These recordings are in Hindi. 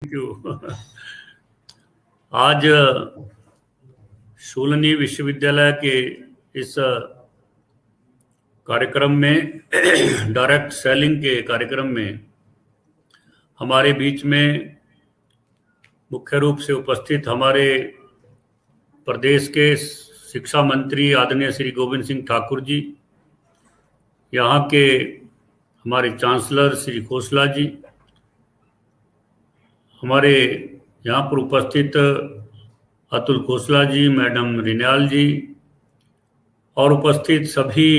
क्यों आज शूलनी विश्वविद्यालय के इस कार्यक्रम में डायरेक्ट सेलिंग के कार्यक्रम में हमारे बीच में मुख्य रूप से उपस्थित हमारे प्रदेश के शिक्षा मंत्री आदरणीय श्री गोविंद सिंह ठाकुर जी, यहाँ के हमारे चांसलर श्री खोसला जी, हमारे यहाँ पर उपस्थित अतुल खोसला जी, मैडम रिन्याल जी और उपस्थित सभी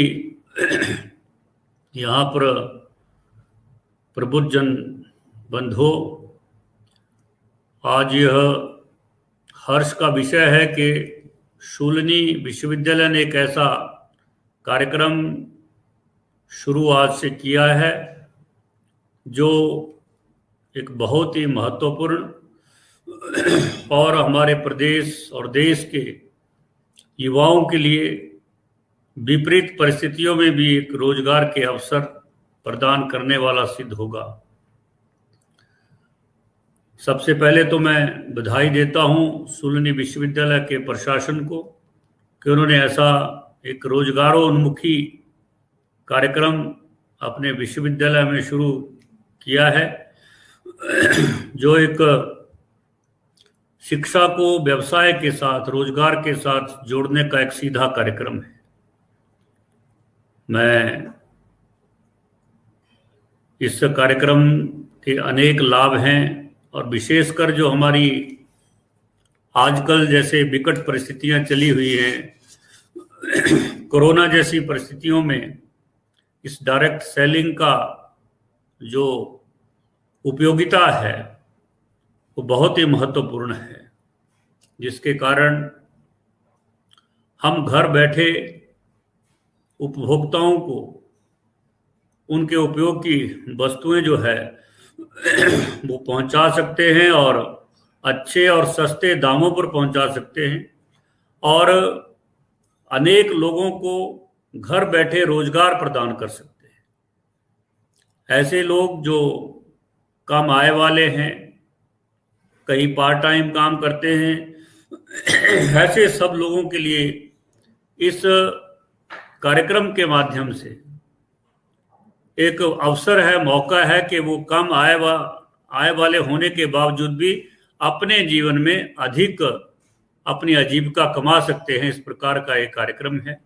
यहाँ पर प्रबुद्ध जन बंधुओं, आज यह हर्ष का विषय है कि शूलनी विश्वविद्यालय ने एक ऐसा कार्यक्रम शुरू आज से किया है जो एक बहुत ही महत्वपूर्ण और हमारे प्रदेश और देश के युवाओं के लिए विपरीत परिस्थितियों में भी एक रोजगार के अवसर प्रदान करने वाला सिद्ध होगा। सबसे पहले तो मैं बधाई देता हूं शूलनी विश्वविद्यालय के प्रशासन को कि उन्होंने ऐसा एक रोजगारोन्मुखी कार्यक्रम अपने विश्वविद्यालय में शुरू किया है, जो एक शिक्षा को व्यवसाय के साथ, रोजगार के साथ जोड़ने का एक सीधा कार्यक्रम है। मैं इस कार्यक्रम के अनेक लाभ हैं और विशेषकर जो हमारी आजकल जैसे विकट परिस्थितियां चली हुई हैं, कोरोना जैसी परिस्थितियों में इस डायरेक्ट सेलिंग का जो उपयोगिता है वो बहुत ही महत्वपूर्ण है, जिसके कारण हम घर बैठे उपभोक्ताओं को उनके उपयोग की वस्तुएं जो है वो पहुंचा सकते हैं और अच्छे और सस्ते दामों पर पहुंचा सकते हैं और अनेक लोगों को घर बैठे रोजगार प्रदान कर सकते हैं। ऐसे लोग जो कम आय वाले हैं, कहीं पार्ट टाइम काम करते हैं, ऐसे सब लोगों के लिए इस कार्यक्रम के माध्यम से एक अवसर है, मौका है कि वो कम आय वाले होने के बावजूद भी अपने जीवन में अधिक अपनी आजीविका कमा सकते हैं। इस प्रकार का एक कार्यक्रम है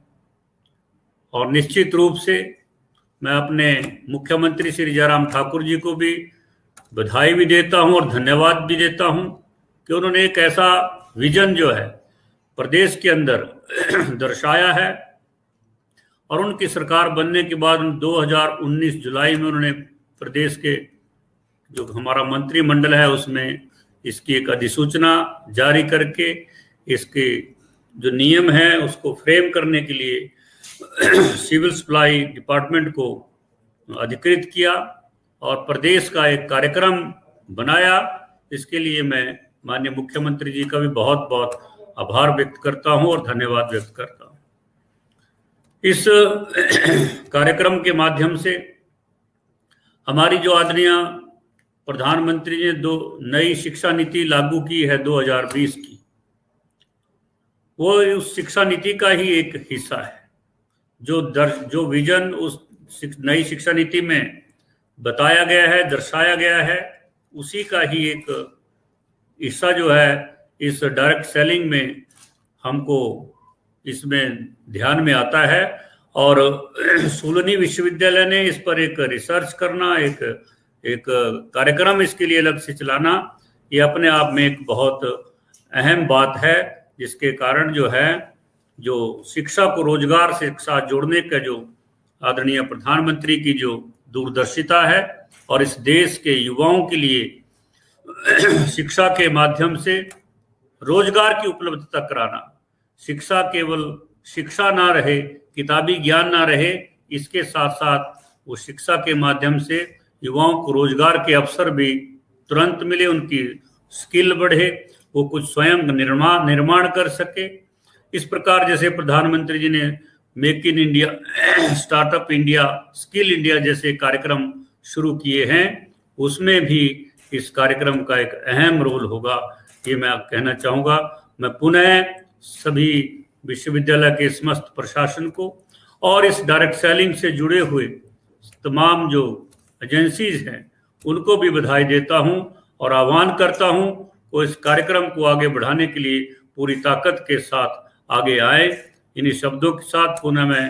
और निश्चित रूप से मैं अपने मुख्यमंत्री श्री जयराम ठाकुर जी को भी बधाई भी देता हूं और धन्यवाद भी देता हूं कि उन्होंने एक ऐसा विजन जो है प्रदेश के अंदर दर्शाया है और उनकी सरकार बनने के बाद 2019 जुलाई में उन्होंने प्रदेश के जो हमारा मंत्रिमंडल है उसमें इसकी एक अधिसूचना जारी करके इसके जो नियम है उसको फ्रेम करने के लिए सिविल सप्लाई डिपार्टमेंट को अधिकृत किया और प्रदेश का एक कार्यक्रम बनाया। इसके लिए मैं माननीय मुख्यमंत्री जी का भी बहुत बहुत आभार व्यक्त करता हूं और धन्यवाद व्यक्त करता हूं। इस कार्यक्रम के माध्यम से हमारी जो आदरणीय प्रधानमंत्री ने दो नई शिक्षा नीति लागू की है 2020 की, वो उस शिक्षा नीति का ही एक हिस्सा है। जो विजन उस नई शिक्षा नीति में बताया गया है, दर्शाया गया है, उसी का ही एक हिस्सा जो है इस डायरेक्ट सेलिंग में हमको इसमें ध्यान में आता है। और शूलनी विश्वविद्यालय ने इस पर एक रिसर्च करना, एक कार्यक्रम इसके लिए अलग से चलाना, ये अपने आप में एक बहुत अहम बात है, जिसके कारण जो है जो शिक्षा को रोजगार से साथ जोड़ने का जो आदरणीय प्रधानमंत्री की जो दूरदर्शिता है और इस देश के युवाओं के लिए शिक्षा के माध्यम से रोजगार की उपलब्धता कराना, शिक्षा केवल शिक्षा ना रहे, किताबी ज्ञान ना रहे, इसके साथ साथ वो शिक्षा के माध्यम से युवाओं को रोजगार के अवसर भी तुरंत मिले, उनकी स्किल बढ़े, वो कुछ स्वयं निर्माण कर सके। इस प्रकार जैसे प्रधानमंत्री जी ने make in India, startup India, skill India जैसे कार्यक्रम शुरू किए हैं, उसमें भी इस कार्यक्रम का एक अहम रोल होगा, ये मैं कहना चाहूँगा। मैं पुनः सभी विश्वविद्यालय के समस्त प्रशासन को और इस डायरेक्ट सेलिंग से जुड़े हुए तमाम जो एजेंसीज हैं उनको भी बधाई देता हूं और आह्वान करता हूं वो इस कार्यक्रम को आगे बढ़ाने के लिए पूरी ताकत के साथ आगे आए। इन्हीं शब्दों के साथ पुनः मैं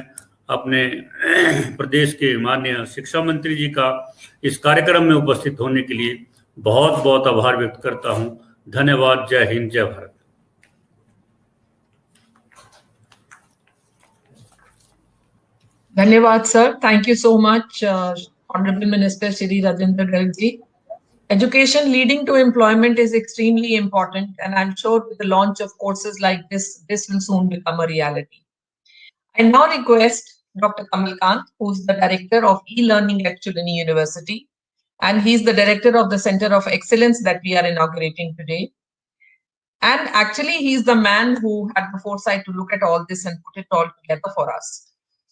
अपने प्रदेश के माननीय शिक्षा मंत्री जी का इस कार्यक्रम में उपस्थित होने के लिए बहुत बहुत आभार व्यक्त करता हूं। धन्यवाद। जय हिंद, जय भारत। धन्यवाद sir, thank you so much Honorable Minister Shri Rajendra Garg ji. Education leading to employment is extremely important, and I'm sure with the launch of courses like this will soon become a reality. I now request Dr. Kamal Kant, who's the Director of E-Learning at Chulani University, and he's the Director of the Center of Excellence that we are inaugurating today. And actually, he's the man who had the foresight to look at all this and put it all together for us.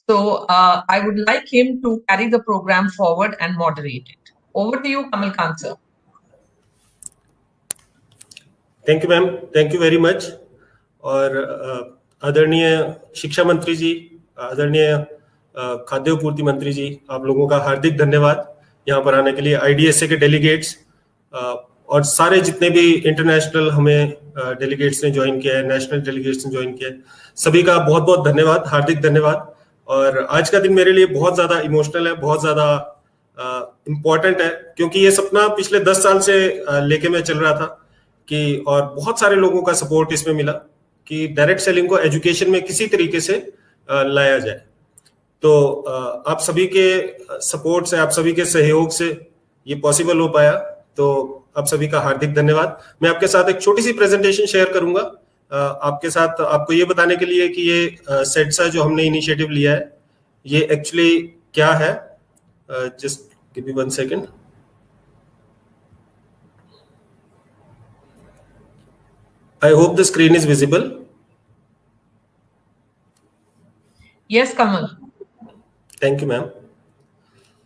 So I would like him to carry the program forward and moderate it. Over to you, Kamal Kant, sir. Thank you, ma'am. Thank you very much. और आदरणीय शिक्षा मंत्री जी, आदरणीय खाद्य पूर्ति मंत्री जी, आप लोगों का हार्दिक धन्यवाद यहाँ पर आने के लिए। IDSA के डेलीगेट्स और सारे जितने भी इंटरनेशनल हमें डेलीगेट्स ने ज्वाइन किया है, नेशनल डेलीगेट्स ने ज्वाइन किया है, सभी का बहुत बहुत धन्यवाद, हार्दिक धन्यवाद। और आज का दिन मेरे लिए बहुत ज्यादा इमोशनल है, बहुत ज्यादा इम्पोर्टेंट है, क्योंकि ये सपना पिछले 10 साल से लेके मैं चल रहा था कि, और बहुत सारे लोगों का सपोर्ट इसमें मिला कि डायरेक्ट सेलिंग को एजुकेशन में किसी तरीके से लाया जाए। तो आप सभी के सपोर्ट से, आप सभी के सहयोग से ये पॉसिबल हो पाया, तो आप सभी का हार्दिक धन्यवाद। मैं आपके साथ एक छोटी सी प्रेजेंटेशन शेयर करूंगा आपके साथ, आपको ये बताने के लिए कि ये सेट्सा जो हमने इनिशिएटिव लिया है ये एक्चुअली क्या है। Just give me 1 second. I hope the screen is visible. Yes Kamal. Thank you ma'am.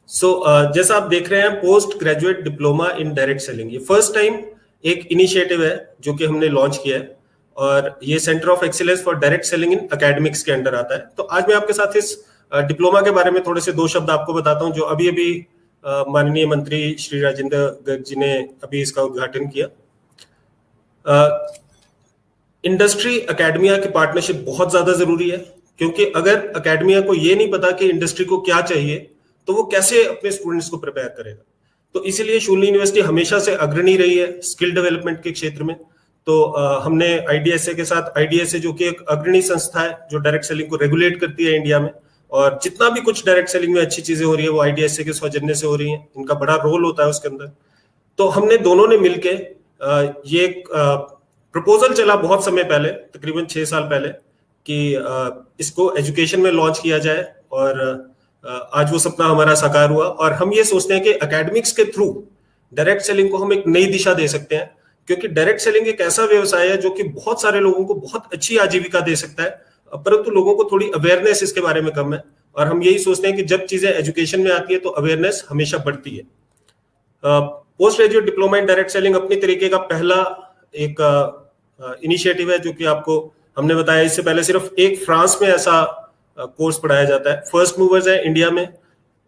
So जैसा आप देख रहे हैं, post graduate diploma in direct selling, ये फर्स्ट टाइम एक इनिशिएटिव है जो कि हमने लॉन्च किया है, और ये centre of excellence for direct selling in academics के अंडर आता है। तो आज मैं आपके साथ इस डिप्लोमा के बारे में थोड़े से 2 शब्द आपको बताता हूं, जो अभी अभी माननीय मंत्री श्री राजेंद्र गर्ग जी ने अभी इसका उद्घाटन किया। इंडस्ट्री एकेडमिया की पार्टनरशिप बहुत ज्यादा जरूरी है, क्योंकि अगर एकेडमिया को ये नहीं पता कि इंडस्ट्री को क्या चाहिए तो वो कैसे अपने स्टूडेंट्स को प्रिपेयर करेगा। तो इसीलिए शूलिनी यूनिवर्सिटी हमेशा से अग्रणी रही है स्किल डेवलपमेंट के क्षेत्र में। तो हमने IDSA के साथ, IDSA जो कि एक अग्रणी संस्था है जो डायरेक्ट सेलिंग को रेगुलेट करती है इंडिया में, और जितना भी कुछ डायरेक्ट सेलिंग में अच्छी चीजें हो रही है वो IDSA के सौजन्य से हो रही हैं, इनका बड़ा रोल होता है उसके अंदर। तो हमने दोनों ने मिलके ये एक प्रपोजल चला बहुत समय पहले, तकरीबन 6 साल पहले, कि इसको एजुकेशन में लॉन्च किया जाए, और आज वो सपना हमारा साकार हुआ। और हम ये सोचते हैं कि एकेडमिक्स के थ्रू डायरेक्ट सेलिंग को हम एक नई दिशा दे सकते हैं, क्योंकि डायरेक्ट सेलिंग एक ऐसा व्यवसाय है जो कि बहुत सारे लोगों को बहुत अच्छी आजीविका दे सकता है, परंतु लोगों को थोड़ी अवेयरनेस इसके बारे में कम है। और हम यही सोचते हैं कि जब चीजें एजुकेशन में आती है तो अवेयरनेस हमेशा बढ़ती है। Post graduate diploma in direct selling अपनी तरीके का पहला एक इनिशिएटिव है, जो कि आपको हमने बताया, इससे पहले सिर्फ एक फ्रांस में ऐसा कोर्स पढ़ाया जाता है। फर्स्ट मूवर्स है इंडिया में।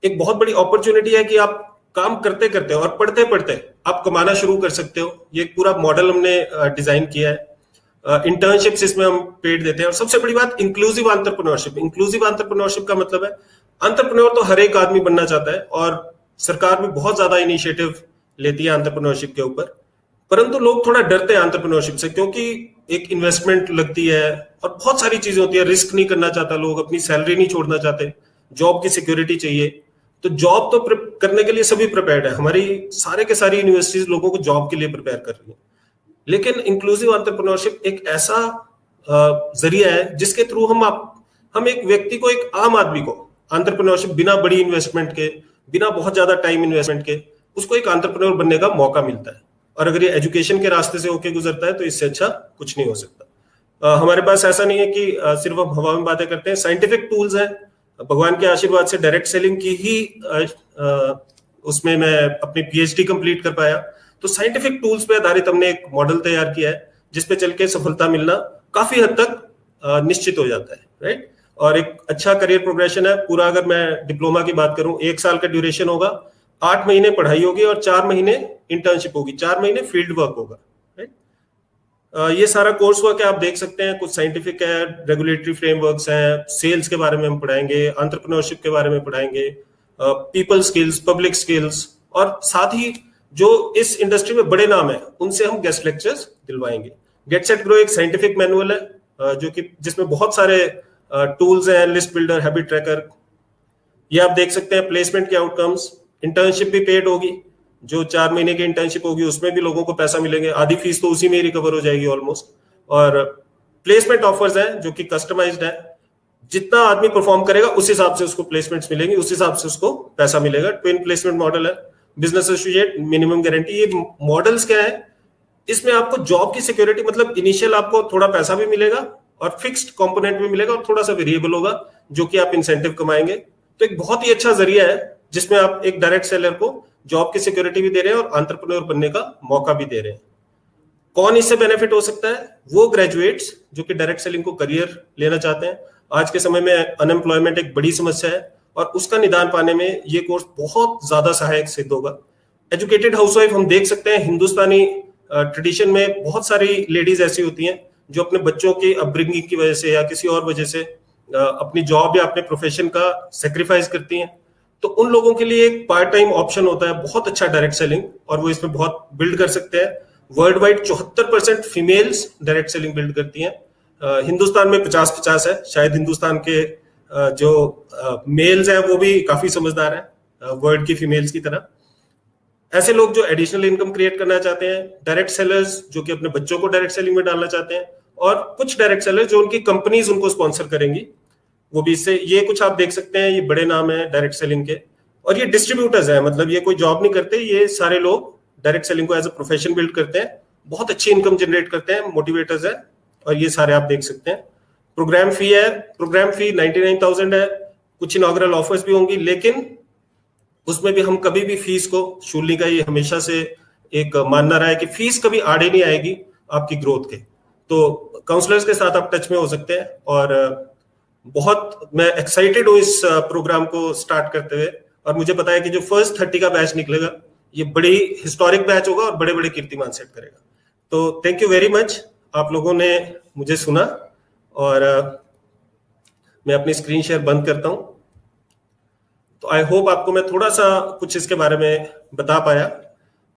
एक बहुत बड़ी अपॉर्चुनिटी है कि आप काम करते करते और पढ़ते पढ़ते आप कमाना शुरू कर सकते हो। ये पूरा मॉडल हमने डिजाइन किया है। इंटर्नशिप्स इसमें हम पेड देते हैं, और सबसे बड़ी बात इंक्लूसिव एंटरप्रेन्योरशिप। इंक्लूसिव एंटरप्रेन्योरशिप का मतलब है एंटरप्रेन्योर तो हर एक आदमी बनना चाहता है, और सरकार भी बहुत ज्यादा इनिशिएटिव लेती है एंटरप्रेन्योरशिप के ऊपर, परंतु लोग थोड़ा डरते हैं एंटरप्रेन्योरशिप से, क्योंकि एक इन्वेस्टमेंट लगती है और बहुत सारी चीजें होती है। रिस्क नहीं करना चाहता लोग, अपनी सैलरी नहीं छोड़ना चाहते, जॉब की सिक्योरिटी चाहिए। तो जॉब तो करने के लिए सभी प्रिपेयर्ड है, हमारी सारे के सारी यूनिवर्सिटीज लोगों को जॉब के लिए प्रिपेयर कर रही है। लेकिन इंक्लूसिव एंटरप्रेन्योरशिप एक ऐसा जरिया है जिसके थ्रू हम एक व्यक्ति को, एक आम आदमी को एंटरप्रेन्योरशिप बिना बड़ी इन्वेस्टमेंट के, बिना बहुत ज्यादा टाइम इन्वेस्टमेंट के, उसको एक एंटरप्रेन्योर बनने का मौका मिलता है। और अगर ये एजुकेशन के रास्ते से होके गुजरता है तो इससे अच्छा कुछ नहीं हो सकता। हमारे पास ऐसा नहीं है कि सिर्फ हम हवा में बातें करते हैं। साइंटिफिक टूल्स हैं, भगवान के आशीर्वाद से डायरेक्ट सेलिंग की ही उसमें मैं अपनी PhD कंप्लीट कर पाया। तो साइंटिफिक टूल्स पे आधारित हमने एक मॉडल तैयार किया है जिसपे चल के सफलता मिलना काफी हद तक निश्चित हो जाता है, राइट। और एक अच्छा करियर प्रोग्रेशन है पूरा। अगर मैं डिप्लोमा की बात करूं, 1 साल का ड्यूरेशन होगा, 8 महीने पढ़ाई होगी और 4 महीने इंटर्नशिप होगी, 4 महीने फील्ड वर्क होगा, राइट। ये सारा कोर्स वर्क है, आप देख सकते हैं, कुछ साइंटिफिक है, रेगुलेटरी फ्रेमवर्क्स हैं, सेल्स के बारे में हम पढ़ाएंगे, एंटरप्रेन्योरशिप के बारे में पढ़ाएंगे, पीपल स्किल्स, पब्लिक स्किल्स, और साथ ही जो इस इंडस्ट्री में बड़े नाम है उनसे हम गेस्ट लेक्चर्स दिलवाएंगे। गेट सेट ग्रो एक साइंटिफिक मैनुअल है जो कि जिसमें बहुत सारे टूल्स हैं, लिस्ट बिल्डर, हैबिट ट्रैकर, ये आप देख सकते हैं। प्लेसमेंट के आउटकम्स, इंटर्नशिप भी पेड होगी, जो 4 महीने की इंटर्नशिप होगी उसमें भी लोगों को पैसा मिलेंगे, आधी फीस तो उसी में ही रिकवर हो जाएगी ऑलमोस्ट। और प्लेसमेंट ऑफर्स हैं जो कि कस्टमाइज्ड है, जितना आदमी परफॉर्म करेगा उस हिसाब से उसको प्लेसमेंट्स मिलेंगी, उस हिसाब से उसको पैसा मिलेगा। ट्विन प्लेसमेंट मॉडल है, बिजनेस एसोसिएट, मिनिमम गारंटी। ये मॉडल्स क्या है, इसमें आपको जॉब की सिक्योरिटी, मतलब इनिशियल आपको थोड़ा पैसा भी मिलेगा और फिक्स्ड कंपोनेंट भी मिलेगा और थोड़ा सा वेरिएबल होगा जो कि आप इंसेंटिव कमाएंगे। तो एक बहुत ही अच्छा जरिया है जिसमें आप एक डायरेक्ट सेलर को जॉब की सिक्योरिटी भी दे रहे हैं और एंटरप्रेन्योर बनने का मौका भी दे रहे हैं। कौन इससे बेनिफिट हो सकता है? वो ग्रेजुएट्स जो कि डायरेक्ट सेलिंग को करियर लेना चाहते हैं। आज के समय में अनएम्प्लॉयमेंट एक बड़ी समस्या है और उसका निदान पाने में ये कोर्स बहुत ज्यादा सहायक सिद्ध होगा। एजुकेटेड हाउसवाइफ हम देख सकते हैं, हिंदुस्तानी ट्रेडिशन में बहुत सारी लेडीज ऐसी होती हैं जो अपने बच्चों की अपब्रिंगिंग की वजह से या किसी और वजह से अपनी जॉब या अपने प्रोफेशन का सेक्रीफाइस करती हैं। तो उन लोगों के लिए एक पार्ट टाइम ऑप्शन होता है बहुत अच्छा डायरेक्ट सेलिंग, और वो इसमें बहुत बिल्ड कर सकते हैं। World wide 74% females direct selling build करती हैं। हिंदुस्तान में 50-50 है, शायद हिंदुस्तान के जो मेल्स हैं वो भी काफी समझदार हैं वर्ल्ड की फीमेल्स की तरह। ऐसे लोग जो एडिशनल इनकम क्रिएट करना चाहते हैं, डायरेक्ट सेलर्स जो कि अपने बच्चों को डायरेक्ट सेलिंग में डालना चाहते हैं, और कुछ डायरेक्ट सेलर्स जो उनकी कंपनीज उनको स्पॉन्सर करेंगी, वो भी इससे, ये कुछ आप देख सकते हैं, ये बड़े नाम है डायरेक्ट सेलिंग के। और ये डिस्ट्रीब्यूटर्स हैं, मतलब ये कोई जॉब नहीं करते, ये सारे लोग डायरेक्ट सेलिंग को एज अ प्रोफेशन बिल्ड करते हैं, बहुत अच्छी इनकम जनरेट करते हैं, मोटिवेटर्स है, और ये सारे आप देख सकते हैं। प्रोग्राम फी है, प्रोग्राम फी 99,000 है। कुछ इनॉग्रल ऑफर्स भी होंगी, लेकिन उसमें भी हम कभी भी फीस को, शूलिनी का ये हमेशा से एक मानना रहा है कि फीस कभी आड़े नहीं आएगी आपकी ग्रोथ के। तो काउंसलर्स के साथ आप टच में हो सकते हैं, और बहुत मैं एक्साइटेड हूँ इस प्रोग्राम को स्टार्ट करते हुए, और मुझे पता है कि जो फर्स्ट 30 का बैच निकलेगा ये बड़ी हिस्टोरिक बैच होगा और बड़े बड़े कीर्तिमान सेट करेगा। तो थैंक यू वेरी मच, आप लोगों ने मुझे सुना, और मैं अपनी स्क्रीन शेयर बंद करता हूं। तो आई होप आपको मैं थोड़ा सा कुछ इसके बारे में बता पाया।